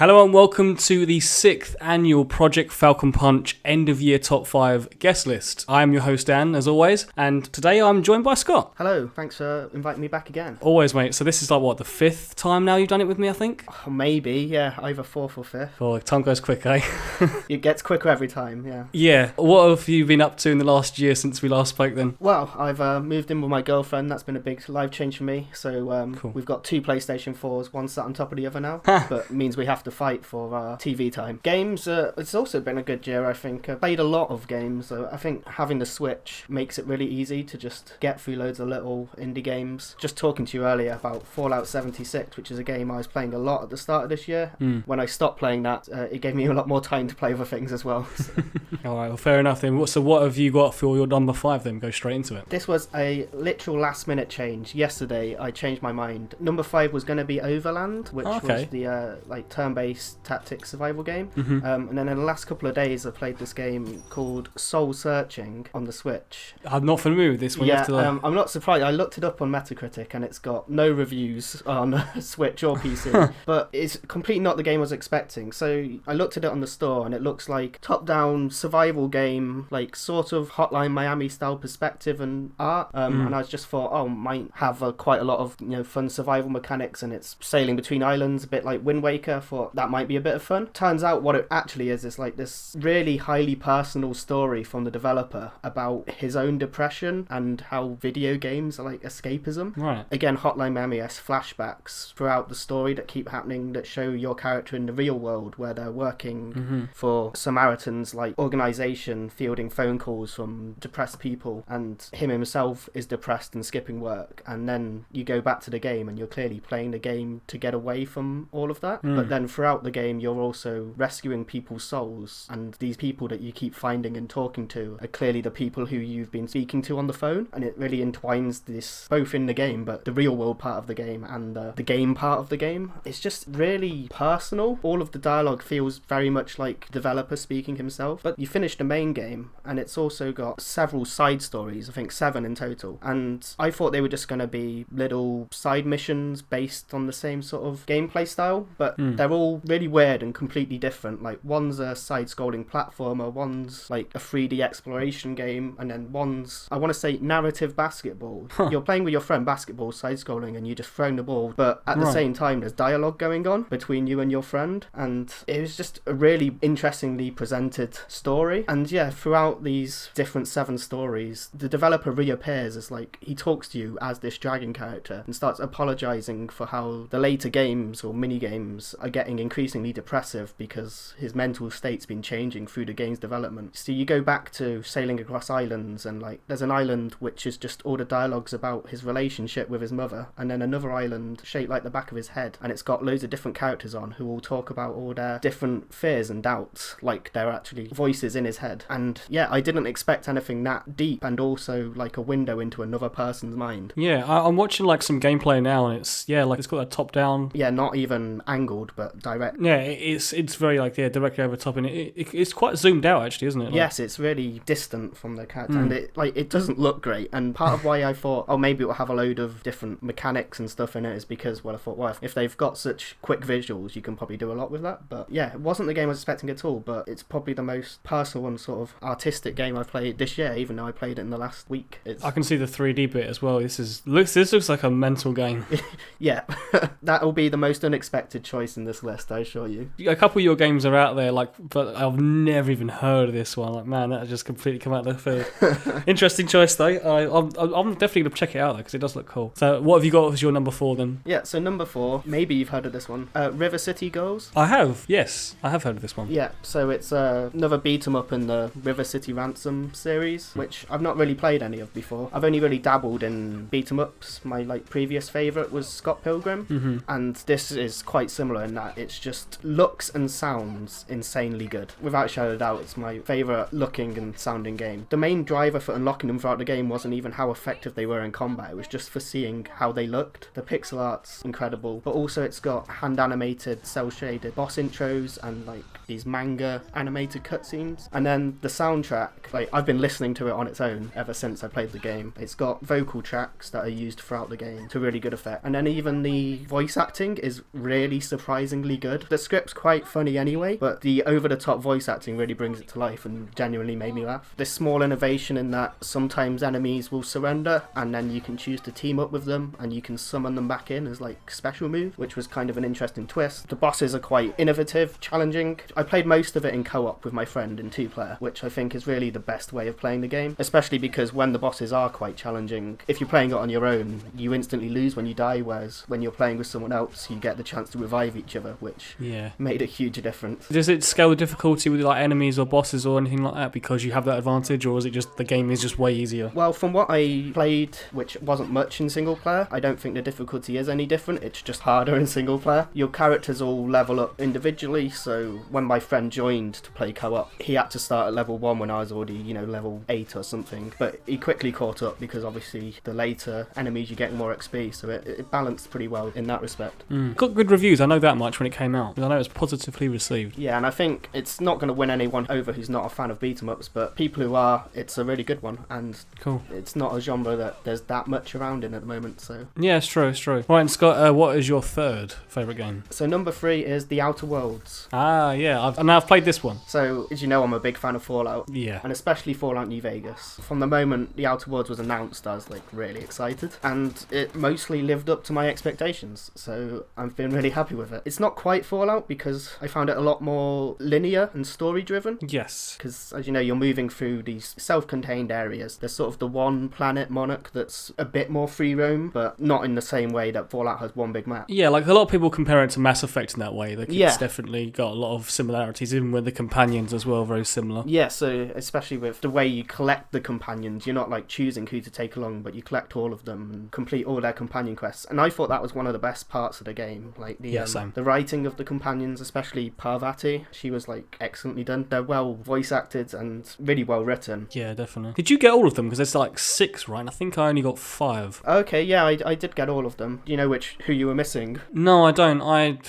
Hello and welcome to the 6th annual Project Falcon Punch end of year top 5 guest list. I am your host Dan, as always, and today I'm joined by Scott. Hello, thanks for inviting me back again. Always, mate. So this is like, what, the 5th time now you've done it with me, I think? Oh, maybe, yeah, either 4th or 5th. Oh, time goes quick, eh? It gets quicker every time, yeah. Yeah. What have you been up to in the last year since we last spoke then? Well, I've moved in with my girlfriend. That's been a big life change for me. So Cool. We've got 2 PlayStation 4s, one sat on top of the other now, but means we have to fight for TV time. Games, it's also been a good year, I think. I've played a lot of games. I think having the Switch makes it really easy to just get through loads of little indie games. Just talking to you earlier about Fallout 76, which is a game I was playing a lot at the start of this year. When I stopped playing that, it gave me a lot more time to play other things as well. So. Alright, well, fair enough then. So what have you got for your number 5 then? Go straight into it. This was a literal last minute change. Yesterday, I changed my mind. Number 5 was going to be Overland, which was the turn-based tactics survival game. And then in the last couple of days, I played this game called Soul Searching on the Switch. I'm not familiar with this one. Yeah, I'm not surprised. I looked it up on Metacritic and it's got no reviews on Switch or PC. But it's completely not the game I was expecting. So I looked at it on the store and it looks like top-down survival game, like sort of Hotline Miami style perspective and art. And I just thought, might have quite a lot of fun survival mechanics, and it's sailing between islands, a bit like Wind Waker. I thought that might be a bit of fun. Turns out what it actually is like this really highly personal story from the developer about his own depression and how video games are like escapism. Right. Again, Hotline Miami has flashbacks throughout the story that keep happening that show your character in the real world where they're working for Samaritans, like organisation, fielding phone calls from depressed people, and him himself is depressed and skipping work. And then you go back to the game and you're clearly playing the game to get away from all of that. But then throughout the game you're also rescuing people's souls, and these people that you keep finding and talking to are clearly the people who you've been speaking to on the phone. And it really entwines this both in the game, but the real world part of the game and the game part of the game. It's just really personal. All of the dialogue feels very much like the developer speaking himself. But you finish the main game and it's also got several side stories, I think 7 in total, and I thought they were just going to be little side missions based on the same sort of gameplay style, but they're all really weird and completely different. Like one's a side-scrolling platformer, one's like a 3D exploration game, and then one's, I want to say, narrative basketball. You're playing with your friend basketball, side-scrolling, and you're just throwing the ball, but at the same time there's dialogue going on between you and your friend, and it was just a really interestingly presented story. And yeah, throughout these different 7 stories, the developer reappears as like, he talks to you as this dragon character and starts apologising for how the later games or mini games are getting increasingly depressive because his mental state's been changing through the game's development. So you go back to sailing across islands, and like there's an island which is just all the dialogues about his relationship with his mother, and then another island shaped like the back of his head, and it's got loads of different characters on who all talk about all their different fears and doubts, like they're actually voices in his head. And yeah, I didn't expect anything that deep, and also like a window into another person's mind. Yeah, I'm watching like some gameplay now, and it's it's got that top down. Yeah, not even angled, but direct. Yeah, it's very like directly over top, and it's quite zoomed out actually, isn't it? Like, yes, it's really distant from the character, and it doesn't look great. And part of why I thought, maybe it will have a load of different mechanics and stuff in it is because, I thought, if they've got such quick visuals, you can probably do a lot with that. But yeah, it wasn't the game I was expecting at all, but it's probably the most personal and sort of artistic game I've played this year, even though I played it in the last week. I can see the 3D bit as well. This looks like a mental game. Yeah, that'll be the most unexpected choice in this list, I assure you. A couple of your games are out there, but I've never even heard of this one. Like, man, that just completely come out of the field. Interesting choice, though. I'm definitely going to check it out, though, because it does look cool. So what have you got as your number 4, then? Yeah, so number 4, maybe you've heard of this one, River City Girls. I have, yes. I have heard of this one. Yeah, so it's another beat-em-up in the River City Ransom series, which I've not really played any of before. I've only really dabbled in beat-em-ups. My previous favourite was Scott Pilgrim, and this is quite similar in that it's just looks and sounds insanely good. Without a shadow of a doubt, it's my favourite looking and sounding game. The main driver for unlocking them throughout the game wasn't even how effective they were in combat, it was just for seeing how they looked. The pixel art's incredible, but also it's got hand-animated, cel-shaded boss intros and these manga animated cutscenes. And then the soundtrack, I've been listening to it on its own ever since I played the game. It's got vocal tracks that are used throughout the game to really good effect. And then even the voice acting is really surprisingly surprisingly good. The script's quite funny anyway, but the over-the-top voice acting really brings it to life and genuinely made me laugh. This small innovation in that sometimes enemies will surrender, and then you can choose to team up with them, and you can summon them back in as like special move, which was kind of an interesting twist. The bosses are quite innovative, challenging. I played most of it in co-op with my friend in 2-player, which I think is really the best way of playing the game, especially because when the bosses are quite challenging, if you're playing it on your own, you instantly lose when you die, whereas when you're playing with someone else, you get the chance to revive each other, which made a huge difference. Does it scale the difficulty with like enemies or bosses or anything like that because you have that advantage, or is it just the game is just way easier? Well, from what I played, which wasn't much in single player, I don't think the difficulty is any different. It's just harder in single player. Your characters all level up individually, so when my friend joined to play co-op, he had to start at level 1 when I was already, level 8 or something, but he quickly caught up because obviously the later enemies you get more XP, so it balanced pretty well in that respect. Got good reviews, I know that much when it came out, because I know it was positively received. Yeah, and I think it's not going to win anyone over who's not a fan of beat-em-ups, but people who are, it's a really good one, and cool. It's not a genre that there's that much around in at the moment, so... Yeah, it's true. Right, and Scott, what is your third favourite game? So number 3 is The Outer Worlds. Ah, yeah, I've played this one. So, as you know, I'm a big fan of Fallout. Yeah. And especially Fallout New Vegas. From the moment The Outer Worlds was announced, I was, really excited. And it mostly lived up to my expectations, so I've been really happy with it. It's not quite Fallout, because I found it a lot more linear and story-driven. Yes. Because, as you know, you're moving through these self-contained areas. There's sort of the one planet Monarch that's a bit more free roam, but not in the same way that Fallout has one big map. Yeah, like a lot of people compare it to Mass Effect in that way. It's definitely got a lot of similarities, even with the companions as well, very similar. Yeah, so especially with the way you collect the companions, you're not choosing who to take along, but you collect all of them and complete all their companion quests. And I thought that was one of the best parts of the game. The writing of the companions, especially Parvati, she was excellently done. They're well voice acted and really well written. Yeah, definitely. Did you get all of them? Because there's 6, right? I think I only got 5. Okay, yeah, I did get all of them. Do you know who you were missing? No, I don't.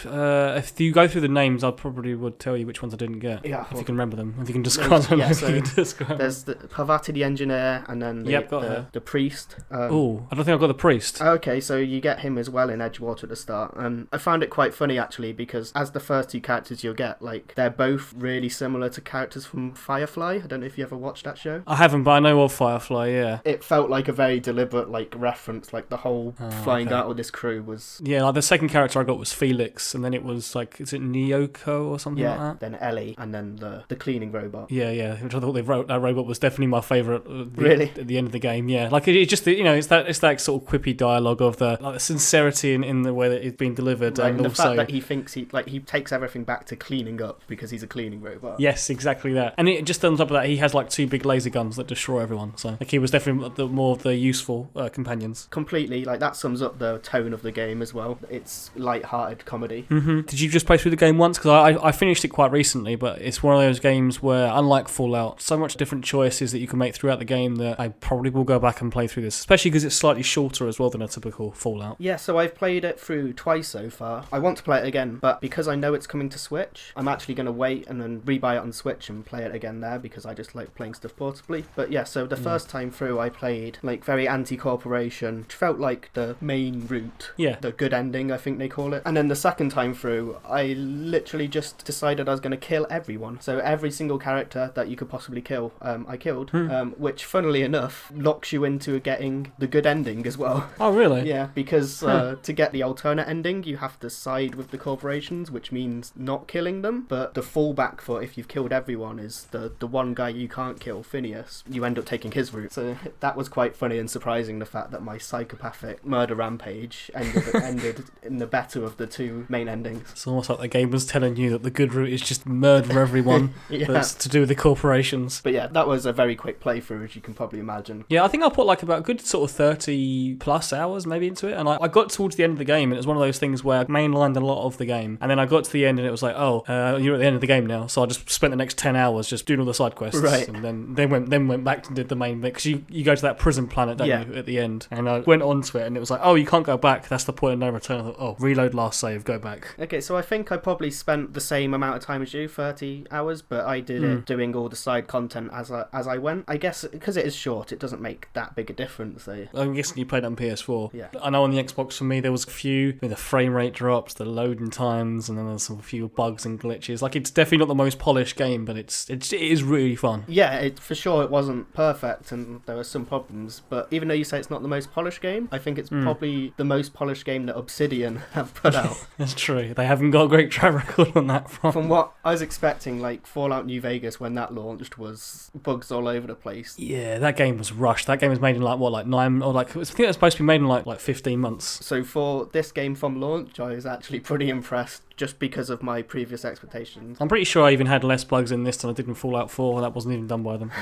If you go through the names, I probably would tell you which ones I didn't get. Yeah, if you can remember them, if you can describe them. Yeah, so there's the Parvati the engineer, and then the priest. I don't think I got the priest. Okay, so you get him as well in Edgewater at the start, and I found it quite funny actually because as the first 2 characters you'll get, they're both really similar to characters from Firefly. I don't know if you ever watched that show. I haven't, but I know of Firefly. Yeah. It felt like a very deliberate reference, the whole flying out with this crew was. Yeah, the second character I got was Felix, and then it was is it Nyoko or something like that? Then Ellie, and then the cleaning robot. Yeah, which I thought that robot was definitely my favourite. Really? At the end of the game, yeah. It's just it's that sort of quippy dialogue of the sincerity in the way that it's been delivered, right, and the also fact that he thinks he takes everything back to cleaning up because he's a cleaning robot. Yes, exactly that. And it just on top of that, he has 2 big laser guns that destroy everyone. So he was definitely more of the useful companions. Completely, that sums up the tone of the game as well. It's light-hearted comedy. Mm-hmm. Did you just play through the game once? Because I finished it quite recently, but it's one of those games where, unlike Fallout, so much different choices that you can make throughout the game that I probably will go back and play through this, especially because it's slightly shorter as well than a typical Fallout. Yeah, so I've played it through twice so far. I want to play it again, but because I know it's coming to Switch, I'm actually going to wait and then rebuy it on Switch and play it again there because I just like playing stuff portably. But yeah, so the first time through I played very anti-corporation, which felt like the main route. Yeah. The good ending, I think they call it. And then the second time through, I literally just decided I was going to kill everyone. So every single character that you could possibly kill, I killed, which funnily enough locks you into getting the good ending as well. Oh, really? Yeah, because to get the alternate ending, you have to side with the corporations, which means not killing them. But the fallback for if you've killed everyone is the one guy you can't kill, Phineas. You end up taking his route. So that was quite funny and surprising, the fact that my psychopathic murder rampage ended in the better of the 2 main endings. It's almost like the game was telling you that the good route is just murder everyone that's to do with the corporations. But yeah, that was a very quick playthrough, as you can probably imagine. Yeah, I think I put about a good sort of 30 plus hours maybe into it, and I got towards the end of the game, and it was one of those things where I mainlined a lot of the game, and then I got to the end and it was you're at the end of the game now, so I just spent the next 10 hours just doing all the side quests, right. And then went back and did the main bit, because you go to that prison planet, don't you, at the end, and I went onto it and it was you can't go back, that's the point of no return. I thought, reload last save, go back. Okay, so I think I probably spent the same amount of time as you, 30 hours, but I did it doing all the side content as I went. I guess because it is short, it doesn't make that big a difference. I'm guessing you played it on PS4. Yeah. I know on the Xbox for me there was a few, the frame rate drops, the load loading times, and then there's a few bugs and glitches. Like, it's definitely not the most polished game, but it is really fun. Yeah, for sure it wasn't perfect and there were some problems, but even though you say it's not the most polished game, I think it's probably the most polished game that Obsidian have put out. That's true. They haven't got a great track record on that front. From what I was expecting, like Fallout New Vegas when that launched was bugs all over the place. Yeah, that game was rushed. That game was made in like 9 or like I think it was supposed to be made in like 15 months. So for this game from launch, I was actually pretty impressed just because of my previous expectations. I'm pretty sure I even had less bugs in this than I did in Fallout 4, and that wasn't even done by them.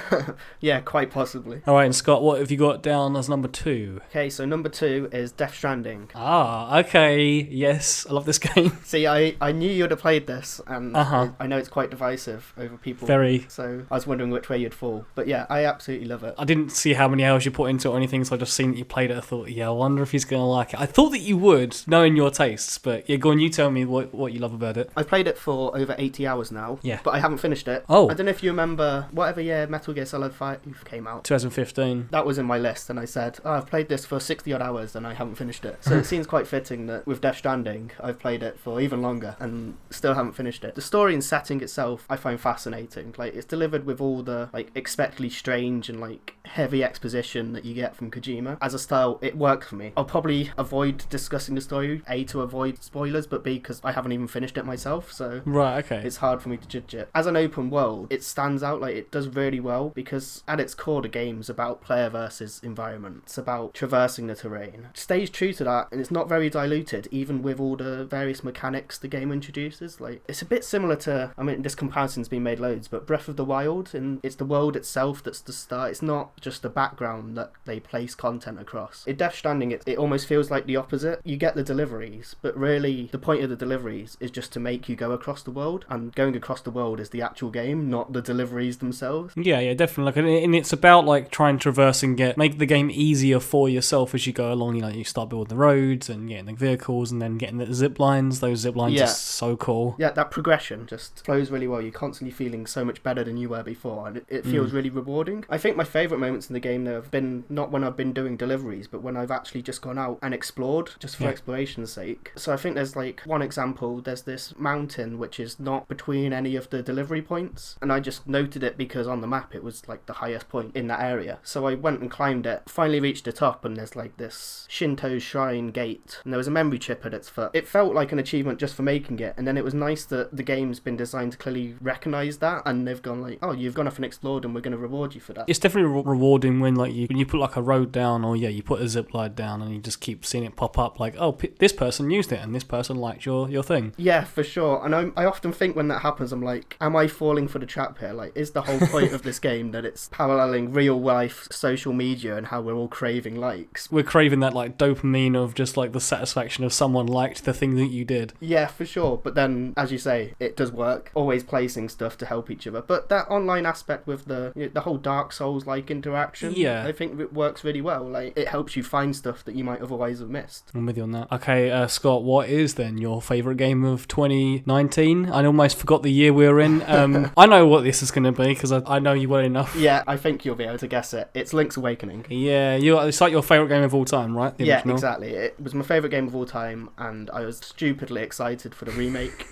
Yeah, quite possibly. Alright, and Scott, what have you got down as number 2? Okay, so number 2 is Death Stranding. Ah, okay. Yes, I love this game. See, I knew you'd have played this, and I know it's quite divisive over people. Very. So I was wondering which way you'd fall. But yeah, I absolutely love it. I didn't see how many hours you put into it or anything, so I just seen that you played it. I thought, yeah, I wonder if he's going to like it. I thought that you would, knowing your tastes, but yeah, go on, you tell me what you love about it. I've played it for over 80 hours now, yeah, but I haven't finished it. Oh. I don't know if you remember, whatever year Metal Gear Solid 5 came out. 2015. That was in my list, and I said, I've played this for 60 odd hours and I haven't finished it. So it seems quite fitting that with Death Stranding, I've played it for even longer and still haven't finished it. The story and setting itself, I find fascinating. Like, it's delivered with all the, like, expectedly strange and, like, heavy exposition that you get from Kojima. As a style, it works for me. I'll probably avoid discussing the story, A, to avoid spoilers, but B, because I haven't even finished it myself, so right, okay, it's hard for me to judge it. As an open world, it stands out, like, it does really well, because at its core, the game's about player versus environment. It's about traversing the terrain. It stays true to that, and it's not very diluted, even with all the various mechanics the game introduces. Like, it's a bit similar to, I mean, this comparison's been made loads, but Breath of the Wild, and it's the world itself that's the start. It's not just the background that they place content across. In Death Stranding, it almost feels like the opposite. You get the deliveries, but really the point of the deliveries is just to make you go across the world, and going across the world is the actual game, not the deliveries themselves. Yeah, definitely. Like, and it's about like trying to traverse and make the game easier for yourself as you go along. You know, you start building the roads and getting the vehicles, and then getting the zip lines. Those zip lines are so cool. Yeah, that progression just flows really well. You're constantly feeling so much better than you were before, and it feels really rewarding. I think my favourite moments in the game though have been not when I've been doing deliveries, but when I've actually just gone out and explored, just for exploration's sake. So I think there's like one example, there's this mountain which is not between any of the delivery points, and I just noted it because on the map it was like the highest point in that area. So I went and climbed it, finally reached the top, and there's like this Shinto shrine gate, and there was a memory chip at its foot. It felt like an achievement just for making it, and then it was nice that the game's been designed to clearly recognise that, and they've gone like, oh, you've gone off and explored and we're going to reward you for that. It's definitely rewarding when like you put like a road down, or you put a zip line down, and you just keep seeing it pop up like, oh, this person used it and this person liked your thing. Yeah, for sure. And I often think when that happens, I'm like, am I falling for the trap here? Like, is the whole point of this game that it's paralleling real life social media and how we're all craving likes? We're craving that like dopamine of just like the satisfaction of someone liked the thing that you did. Yeah, for sure. But then, as you say, it does work. Always placing stuff to help each other. But that online aspect with the whole Dark Souls-like interaction, I think it works really well. Like, it helps you find stuff that you might otherwise have missed. I'm with you on that. Okay, Scott, what is then your favourite game of 2019? I almost forgot the year we were in. I know what this is going to be because I know you well enough. Yeah, I think you'll be able to guess it. It's Link's Awakening. Yeah, it's like your favourite game of all time, right? The original. Exactly. It was my favourite game of all time, and I was stupidly excited for the remake.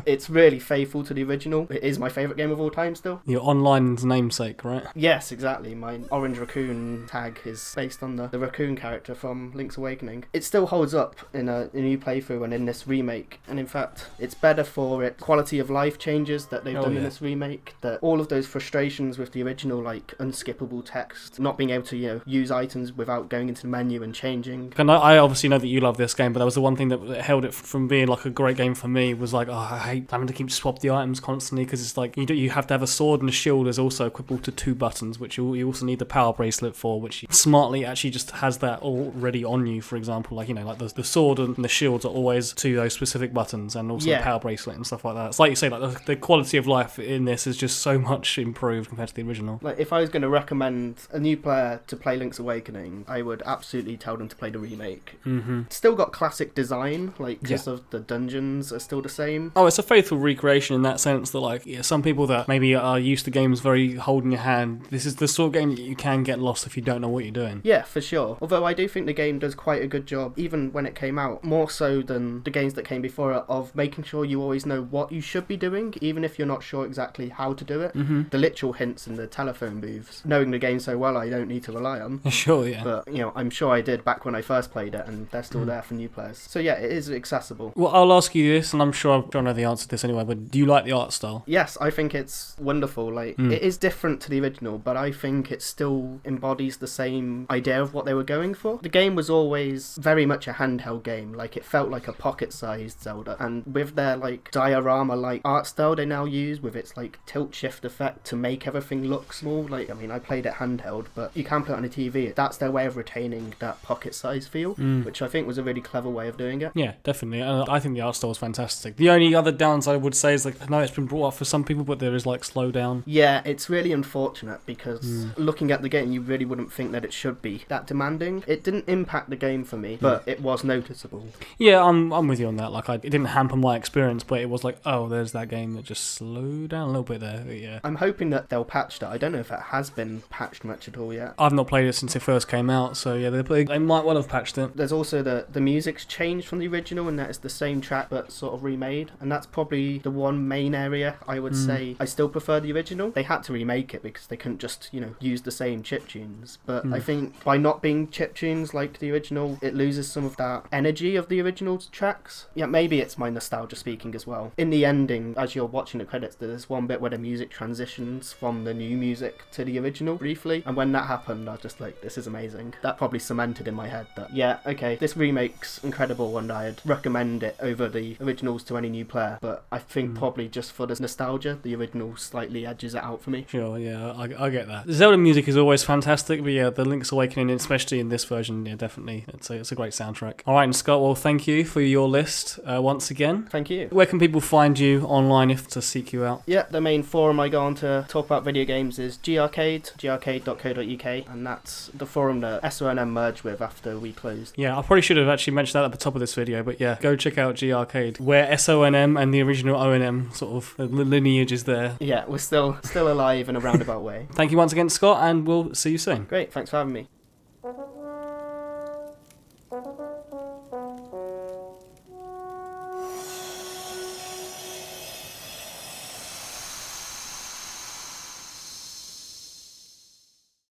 It's really faithful to the original. It is my favourite game of all time still. Your online namesake, right? Yes, exactly. My orange raccoon tag is based on the raccoon character from Link's Awakening. It still holds up in a new playthrough and in this remake, and in fact it's better for its quality of life changes that they've done in this remake, that all of those frustrations with the original, like unskippable text, not being able to use items without going into the menu and changing. And I obviously know that you love this game, but that was the one thing that held it from being like a great game for me, was like, oh, I hate having to keep swap the items constantly, because it's like you have to have a sword, and a shield is also equivalent to 2 buttons, which you also need the power bracelet for, which smartly actually just has that already on you. For example, like, like the sword and the shields are always to those specific buttons, and also the power bracelet and stuff like that. It's like you say, like the quality of life in this is just so much improved compared to the original. Like, if I was going to recommend a new player to play Link's Awakening, I would absolutely tell them to play the remake. It's still got classic design, like, because of the dungeons are still the same. Oh, it's a faithful recreation in that sense that, like, some people that maybe are used to games very holding your hand, this is the sort of game that you can get lost if you don't know what you're doing. Yeah, for sure. Although I do think the game does quite a good job, even when it came out, more so than the games that came before it of making sure you always know what you should be doing, even if you're not sure exactly how to do it. The literal hints in the telephone booths, knowing the game so well, I don't need to rely on. Sure, yeah. But, I'm sure I did back when I first played it, and they're still there for new players. So yeah, it is accessible. Well, I'll ask you this, and I'm sure I know the answer to this anyway, but do you like the art style? Yes, I think it's wonderful. Like, it is different to the original, but I think it still embodies the same idea of what they were going for. The game was always very much a handheld game. Like, it felt like a pocket-sized Zelda. And with their, like, diorama-like art style they now use, with its, like, tilt-shift effect to make everything look small. Like, I mean, I played it handheld, but you can play it on a TV. That's their way of retaining that pocket-sized feel, which I think was a really clever way of doing it. Yeah, definitely. And I think the art style is fantastic. The only other downside I would say is, like, I know it's been brought up for some people, but there is, like, slowdown. Yeah, it's really unfortunate because looking at the game, you really wouldn't think that it should be that demanding. It didn't impact the game for me, but it was noticeable. Yeah, I'm with you on that. Like, it didn't hamper my experience, but it was like, oh, there's that game that just slowed down a little bit there. But yeah. I'm hoping that they'll patch that. I don't know if it has been patched much at all yet. I've not played it since it first came out, so yeah, they might well have patched it. There's also the music's changed from the original, and that is the same track but sort of remade, and that's probably the one main area I would say I still prefer the original. They had to remake it because they couldn't just, use the same chiptunes, but I think by not being chiptunes like the original, it loses some of that energy of the original tracks. Yeah, maybe it's my nostalgia speaking as well. In the ending, as you're watching the credits, there's one bit where the music transitions from the new music to the original briefly, and when that happened, I was just like, this is amazing. That probably cemented in my head that, yeah, okay, this remake's incredible, and I'd recommend it over the originals to any new player, but I think probably just for the nostalgia, the original slightly edges it out for me. Sure, yeah, I get that. The Zelda music is always fantastic, but yeah, the Link's Awakening, especially in this version, yeah, definitely, it's a great soundtrack. All right, and Scott, well, thank you for your list once again. Thank you. Where can people find you online if to seek you out? Yeah, the main forum I go on to talk about video games is garcade.co.uk, and that's the forum that SONM merged with after we closed. Yeah, I probably should have actually mentioned that at the top of this video, but yeah, go check out G Arcade, where SONM and the original ONM sort of lineage is there. Yeah, we're still alive in a roundabout way. Thank you once again, Scott, and we'll see you soon. Great, thanks for having me.